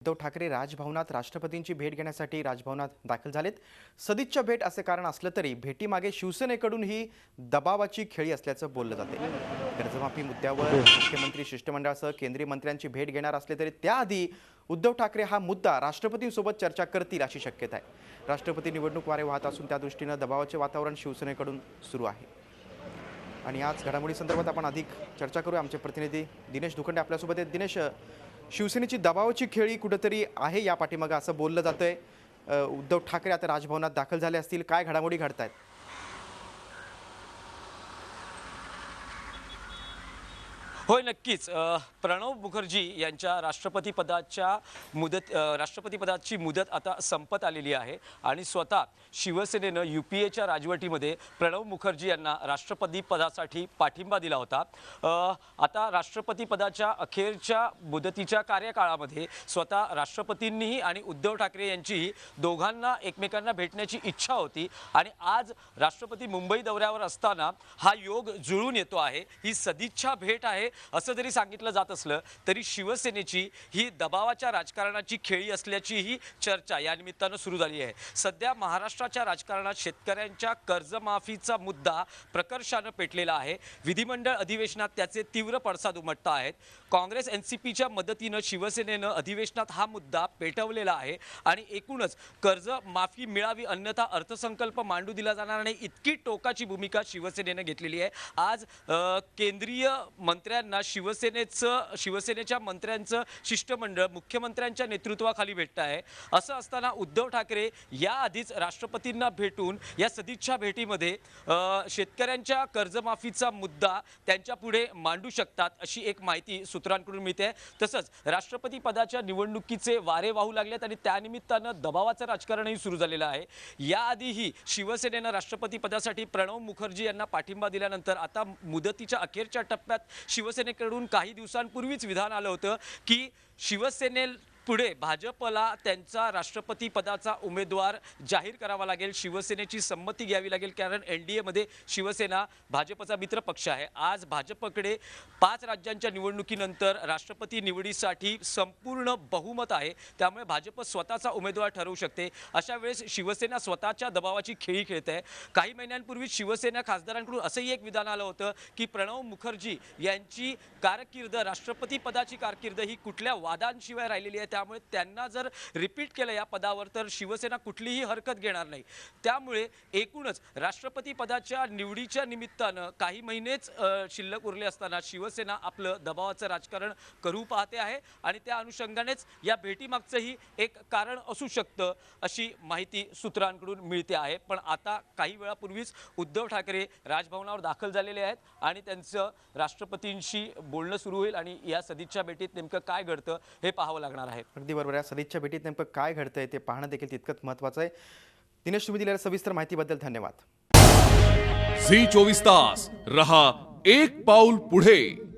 उद्धव ठाकरे राजभवनात राष्ट्रपतींची भेट घेण्यासाठी राजभवनात दाखल झालेत। सदिच्छा भेट असे कारण असलं तरी भेटीमागे शिवसेनेकडून ही दबावाची खेळी असल्याचं बोललं जाते। कर्जमाफी मुद्द्यावर मुख्यमंत्री शिष्टमंडळासह केंद्रीय मंत्र्यांची भेट घेणार असले तरी त्याआधी उद्धव ठाकरे हा मुद्दा राष्ट्रपतींसोबत चर्चा करतील अशी शक्यता आहे। राष्ट्रपती निवडणूक वारे वाहत असून त्या दृष्टीने दबावाचे वातावरण शिवसेनेकडून सुरू आहे। आणि आज घडामोडी संदर्भात आपण अधिक चर्चा करूया। आमचे प्रतिनिधी दिनेश दुखंडे आपल्यासोबत आहेत। दिनेश, शिवसेनेची दबावाची खेळी कुठेतरी आहे या पाठीमागे असं बोललं जातंय। उद्धव ठाकरे आता राजभवनात दाखल झाले असतील, काय घडामोडी घडतायत? होय, नक्कीच। प्रणव मुखर्जी यांच्या राष्ट्रपती पदाची मुदत आता संपत आलेली आहे आणि स्वतः शिवसेनेनं UPAच्या राजवटीमध्ये प्रणव मुखर्जी यांना राष्ट्रपती पदासाठी पाठिंबा दिला होता। आता राष्ट्रपती पदाच्या अखेरच्या मुदतीच्या कार्यकाळामध्ये स्वतः राष्ट्रपतींनीही आणि उद्धव ठाकरे यांचीही दोघांना एकमेकांना भेटण्याची इच्छा होती आणि आज राष्ट्रपती मुंबई दौऱ्यावर असताना हा योग जुळून येतो आहे। ही सदिच्छा भेट आहे असं जरी सांगितलं जात असलं तरी शिवसेनेची ही दबावाच्या राजकारणाची खेळी असल्याचीही चर्चा या निमित्तानं सुरू झाली आहे। सध्या महाराष्ट्राच्या राजकारणात शेतकऱ्यांच्या कर्जमाफीचा मुद्दा प्रकर्षानं पेटलेला आहे। विधिमंडळ अधिवेशनात त्याचे तीव्र पडसाद उमटत आहेत। काँग्रेस NCPच्या मदतीनं शिवसेनेनं अधिवेशनात हा मुद्दा पेटवलेला आहे आणि एकूणच कर्जमाफी मिळावी अन्यथा अर्थसंकल्प मांडू दिला जाणार नाही इतकी टोकाची भूमिका शिवसेनेनं घेतलेली आहे। आज केंद्रीय मंत्र्यांना शिवसेनेच्या मंत्र्यांचं शिष्टमंडळ मुख्यमंत्र्यांच्या नेतृत्वाखाली भेटत आहे। असं असताना उद्धव ठाकरे याआधीच राष्ट्रपतींना भेटून या सदिच्छा भेटीमध्ये शेतकऱ्यांच्या कर्जमाफीचा मुद्दा त्यांच्या पुढे मांडू शकतात अशी एक माहिती सूत्रांकडून मिळते। तसंच राष्ट्रपती पदाच्या निवडणुकीचे वारे वाहू लागलेत आणि त्यानिमित्तानं दबावाचं राजकारणही सुरू झालेलं आहे। याआधीही शिवसेनेनं राष्ट्रपती पदासाठी प्रणव मुखर्जी यांना पाठिंबा दिल्यानंतर आता मुदतीच्या अखेरच्या टप्प्यात शिवसेनेकडून काही दिवसांपूर्वीच विधान आलं होतं की पुढे भाजपला त्यांचा राष्ट्रपती पदाचा उमेदवार जाहीर करावा लागेल, शिवसेनेची संमती घ्यावी लागेल, कारण NDA मध्ये शिवसेना भाजपचा मित्र पक्ष आहे। आज भाजपकडे 5 राज्यांच्या निवडणुकीनंतर राष्ट्रपती निवडीसाठी संपूर्ण बहुमत आहे, त्यामुळे भाजप स्वतःचा उमेदवार ठरवू शकते। अशा वेळेस शिवसेना स्वतःच्या दबावाची खेळी खेळते। काही महिन्यांपूर्वी शिवसेना खासदारांकडून असंही एक विधान आलं होतं की प्रणव मुखर्जी यांची कारकीर्द राष्ट्रपती पदाची कारकीर्द ही कुठल्या वादांशिवाय राहिलेली आहे, त्यामुळे त्यांना जर रिपीट केलं या पदावर तर शिवसेना कुठलीही हरकत घेणार नाही। त्यामुळे एकूणच राष्ट्रपती पदाच्या निवडीच्या निमित्तानं काही महिनेच शिल्लक उरले असताना शिवसेना आपलं दबावाचं राजकारण करू पाहते आहे आणि त्या अनुषंगानेच या भेटीमागचंही एक कारण असू शकतं अशी माहिती सूत्रांकडून मिळते आहे। पण आता काही वेळापूर्वीच उद्धव ठाकरे राजभवनावर दाखल झालेले आहेत आणि त्यांचं राष्ट्रपतींशी बोलणं सुरू होईल आणि या सदिच्छा भेटीत नेमकं काय घडतं हे पाहावं लागणार आहे। अगदी बरोबर आहे। सदिच्छा भेटीत नेमकं काय घडतंय ते पाहणं देखील तितकंच महत्त्वाचं आहे। दिनेश, तुम्ही दिलेल्या सविस्तर माहितीबद्दल धन्यवाद। झी 24 तास रहा एक पाऊल पुढे।